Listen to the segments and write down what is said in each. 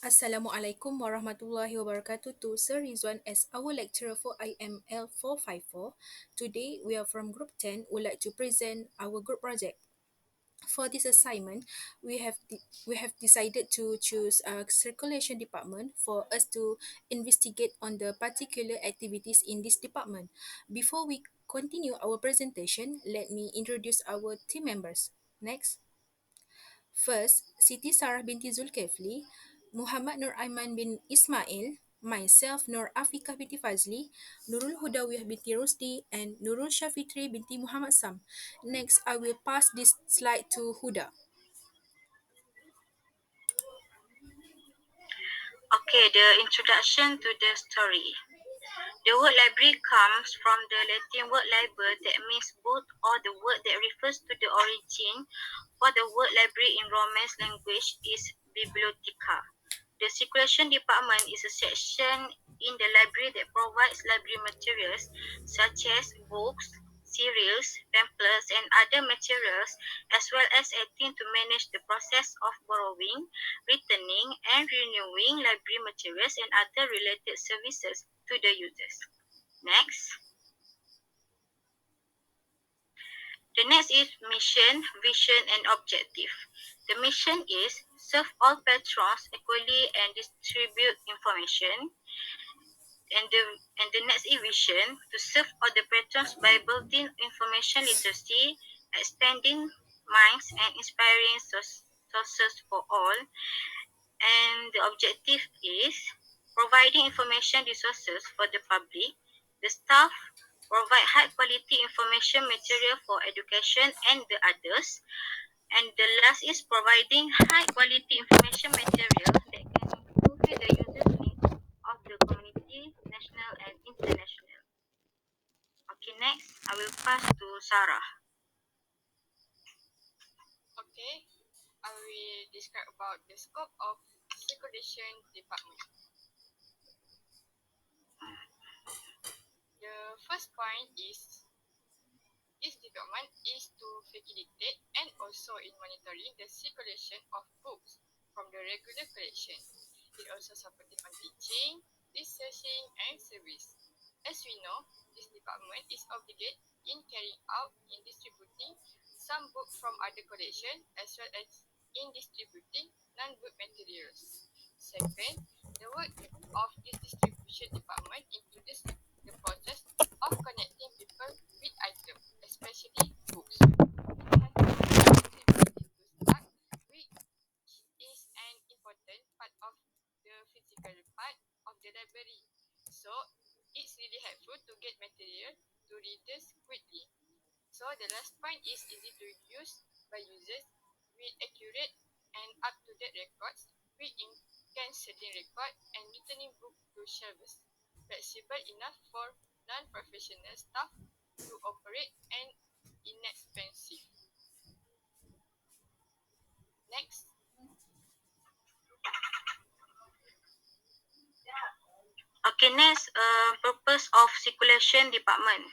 Assalamualaikum warahmatullahi wabarakatuh to Sir Ridzuan as our lecturer for IML454. Today we are from Group 10 would like to present our group project. For this assignment, we have decided to choose a circulation department for us to investigate on the particular activities in this department. Before we continue our presentation, let me introduce our team members. Next. First, Siti Sarah binti Zulkefle, Muhammad Nur Aiman bin Ismail, myself Nur Afiqah binti Fadzli, Nurulhudawiyah binti Rusdi, and Nurul Syafitri binti Muhammad Sam. Next, I will pass this slide to Huda. Okay, the introduction to the story. The word library comes from the Latin word liber that means book or the word that refers to the origin for the word library in Romance language is bibliotheca. The circulation department is a section in the library that provides library materials such as books, serials, pamphlets, and other materials, as well as acting to manage the process of borrowing, returning, and renewing library materials and other related services to the users. Next. The next is mission, vision, and objective. The mission is serve all patrons equally and distribute information. And the next is vision, to serve all the patrons by building information literacy, expanding minds, and inspiring sources for all. And the objective is providing information resources for the public. The staff provide high quality information material for education and the others. And the last is providing high quality information material that can fulfill the user's needs of the community, national and international. Okay, next I will pass to Sarah. Okay, I will describe about the scope of circulation department. The first point is this department is to facilitate and also in monitoring the circulation of books from the regular collection. It also supporting on teaching, researching and service. As we know, this department is obligated in carrying out in distributing some books from other collection as well as in distributing non-book materials. Second, the work of this distribution department includes the process of connecting people with items, especially books. It has to start, which is an important part of the physical part of the library. So it's really helpful to get material to readers quickly. So the last point is easy to use by users with accurate and up-to-date records. We can setting record and returning book to shelves. Flexible enough for non-professional staff to operate and inexpensive. Next. Okay, next, purpose of circulation department.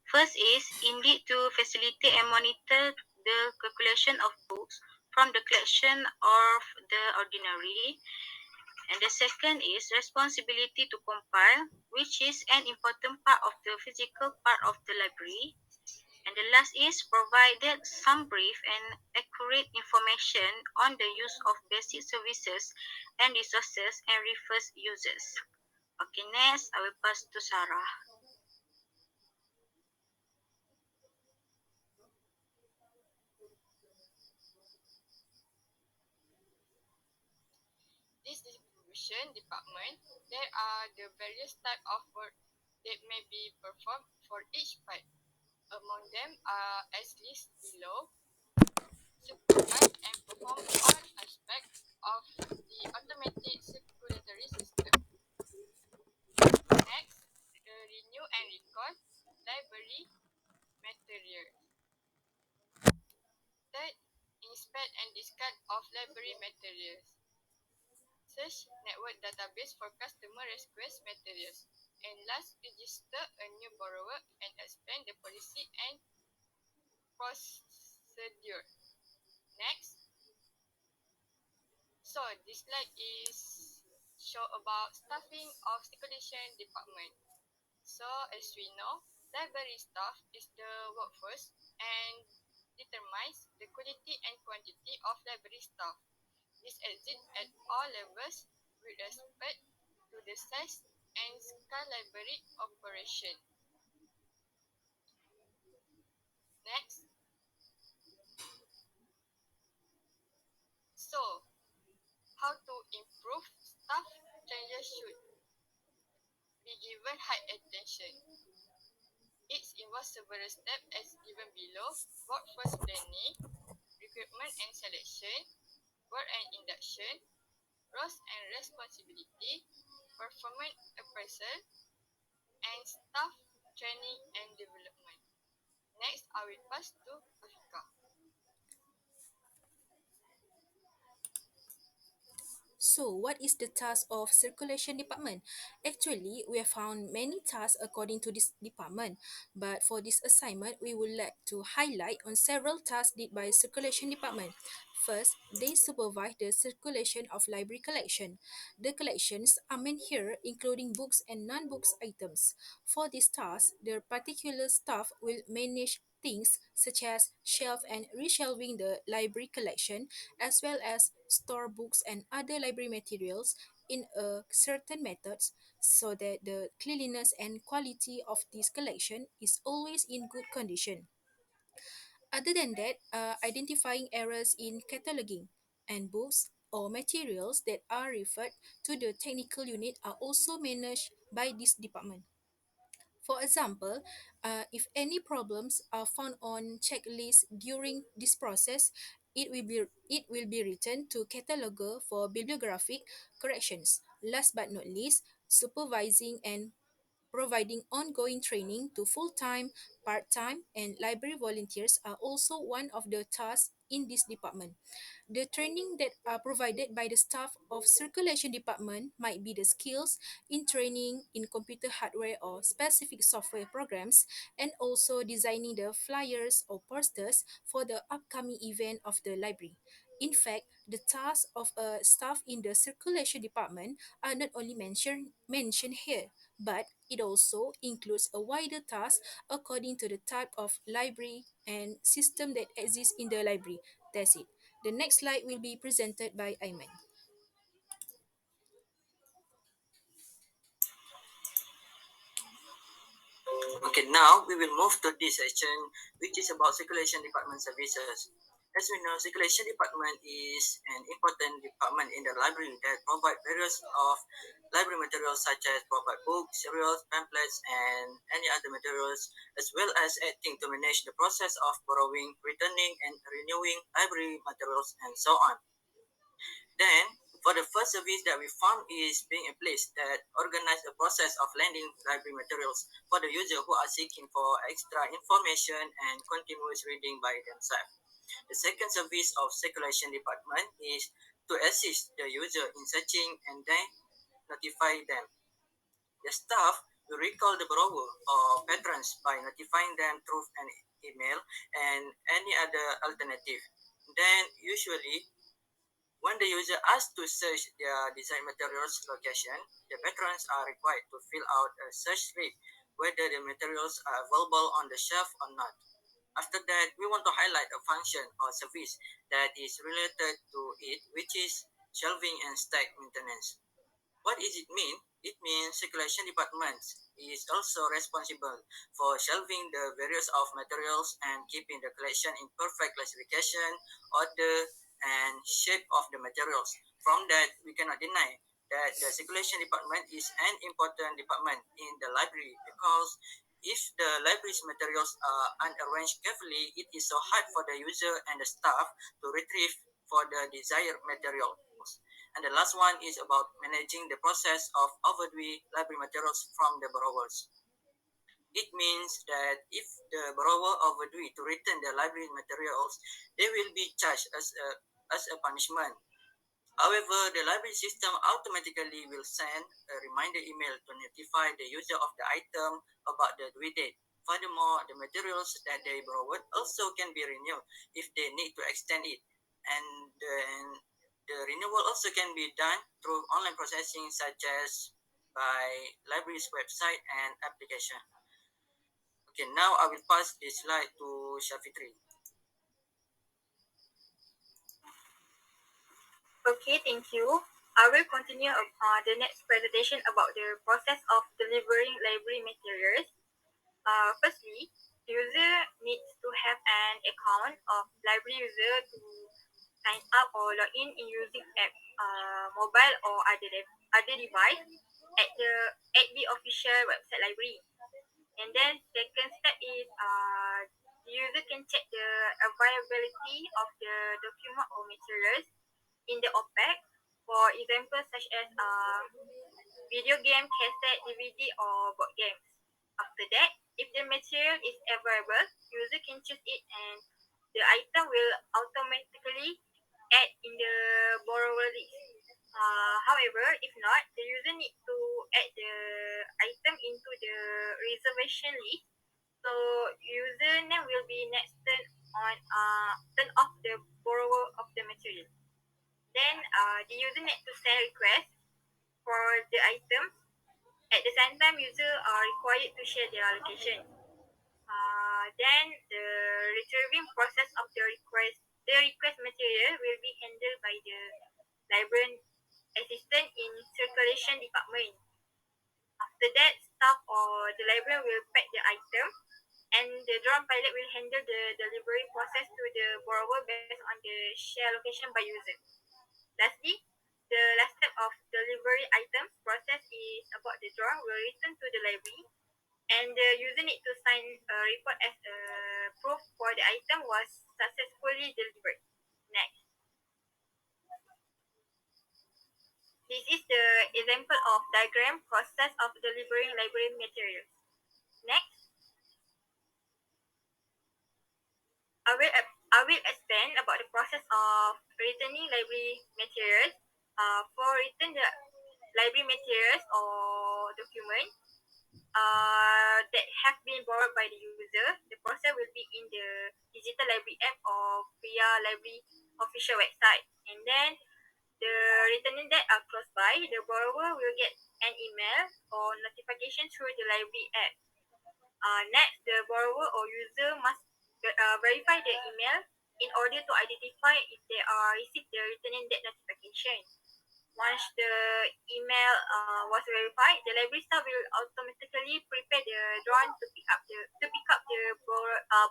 First is indeed to facilitate and monitor the calculation of books from the collection of the ordinary. And the second is responsibility to compile, which is an important part of the physical part of the library. And the last is provided some brief and accurate information on the use of basic services and resources and refers users. Okay, next I will pass to Sarah. This distribution department, there are the various types of work that may be performed for each part. Among them are as listed below: supervise and perform all aspects of the automatic circulatory system. Next, renew and record library material. Third, inspect and discard of library materials. Search network database for customer request materials. And last, register a new borrower and explain the policy and procedure. Next. So this slide is show about staffing of circulation department. So as we know, library staff is the workforce and determines the quality and quantity of library staff. This exists at all levels with respect to the size and scale library operation. Next, so how to improve staff changes should be given high attention. It involves several steps as given below: workforce planning, recruitment and selection, work and induction, roles and responsibility, performance appraisal, and staff training and development. Next, I will pass to Afiqah. So, what is the task of circulation department? Actually, we have found many tasks according to this department, but for this assignment, we would like to highlight on several tasks did by circulation department. First, they supervise the circulation of library collection. The collections are meant here, including books and non-books items. For this task, the particular staff will manage things such as shelf and reshelving the library collection, as well as store books and other library materials in a certain methods so that the cleanliness and quality of this collection is always in good condition. Other than that, identifying errors in cataloging and books or materials that are referred to the technical unit are also managed by this department. For example, if any problems are found on checklist during this process, it will be written to cataloger for bibliographic corrections. Last but not least, supervising and providing ongoing training to full-time, part-time, and library volunteers are also one of the tasks in this department. The training that are provided by the staff of circulation department might be the skills in training in computer hardware or specific software programs, and also designing the flyers or posters for the upcoming event of the library. In fact, the tasks of a staff in the circulation department are not only mentioned here, but it also includes a wider task according to the type of library and system that exists in the library. That's it. The next slide will be presented by Aiman. Okay, now we will move to this section, which is about circulation department services. As we know, circulation department is an important department in the library that provide various of library materials such as provide books, serials, pamphlets, and any other materials, as well as acting to manage the process of borrowing, returning, and renewing library materials, and so on. Then, for the first service that we found is being in place that organize the process of lending library materials for the user who are seeking for extra information and continuous reading by themselves. The second service of circulation department is to assist the user in searching and then notify them. The staff will recall the borrower or patrons by notifying them through an email and any other alternative. Then usually when the user asks to search their design materials location, the patrons are required to fill out a search slip whether the materials are available on the shelf or not. After that, we want to highlight a function or service that is related to it, which is shelving and stack maintenance. What does it mean? It means circulation departments is also responsible for shelving the various of materials and keeping the collection in perfect classification, order, and shape of the materials. From that, we cannot deny that the circulation department is an important department in the library because if the library's materials are unarranged carefully, it is so hard for the user and the staff to retrieve for the desired materials. And the last one is about managing the process of overdue library materials from the borrowers. It means that if the borrower overdue to return the library materials, they will be charged as a punishment. However, the library system automatically will send a reminder email to notify the user of the item about the due date. Furthermore, the materials that they borrowed also can be renewed if they need to extend it. And then The renewal also can be done through online processing such as by library's website and application. Okay, now I will pass this slide to Syafitri. Okay, thank you. I will continue the next presentation about the process of delivering library materials. Firstly, the user needs to have an account of library user to sign up or log in using app, mobile or other device at the official website library. And then second step is the user can check the availability of the document or materials in the OPEC, for example, such as video game, cassette, DVD, or board games. After that, if the material is available, user can choose it and the item will automatically add in the borrower list. However, if not, the user needs to add the item into the reservation list. So username will be next turn off the borrower of the material. Then the user needs to send request for the item. At the same time, users are required to share their location. Then the retrieving process of the request material will be handled by the librarian assistant in circulation department. After that, staff or the librarian will pack the item, and the drone pilot will handle the delivery process to the borrower based on the share location by user. Lastly, the last step of delivery items process is about the drone will return to the library and the user need to sign a report as a proof for the item was successfully delivered. Next. This is the example of diagram process of delivering library materials. Next. I will explain about the process of returning library materials. For return the library materials or document that have been borrowed by the user, the process will be in the digital library app or via library official website. And then the returning that are close by, the borrower will get an email or notification through the library app. Next, the borrower or user must verify the email in order to identify if they are received the returning date notification. Once the email was verified, the library staff will automatically prepare the drone to pick up the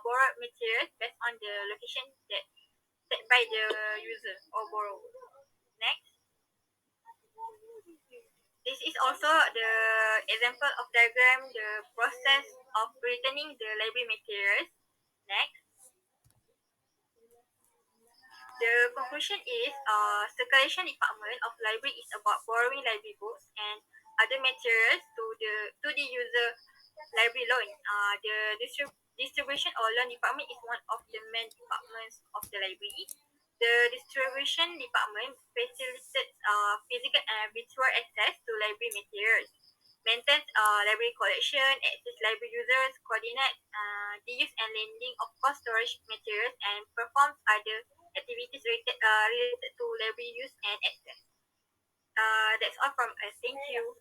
borrowed materials based on the location that set by the user or borrower. Next. This is also the example of diagram the process of returning the library materials. Next. The conclusion is circulation department of library is about borrowing library books and other materials to the user library loan. The distribution or loan department is one of the main departments of the library. The distribution department facilitates physical and virtual access to library materials, maintains library collection, assists library users, coordinates the use and lending of cost storage materials, and performs other activities related to library use and access. That's all from us. Thank you.